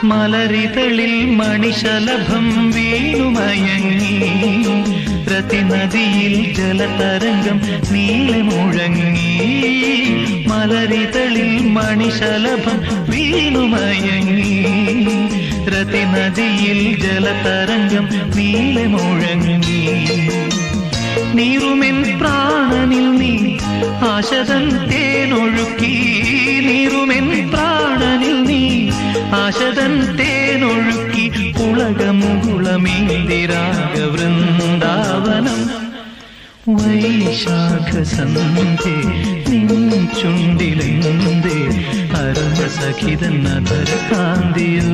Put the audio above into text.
മലരിതളിൽ മണിശലഭം വീണുമയങ്ങി പ്രതിനദിയിൽ ജലതരംഗം നീളെ മുഴങ്ങി മലരിതളിൽ മണിശലഭം വീണുമയങ്ങി പ്രതിനദിയിൽ ജലതരംഗം നീളെ മുഴങ്ങി നീറുമെൻ പ്രാണനിൽ നീ ആശതൻ തേനൊഴുക്കി നീറുമെൻ പ്രാണനിൽ നീ ആശതൻ തേനൊഴുക്കി പുളകമുകുളമേന്തിരാഗവൃന്ദാവനം വൈശാഖ സന്ധ്യേ നിൻ ചുണ്ടിലെന്തേ അരുണ സഖിതൻ അധര കാന്തിയോ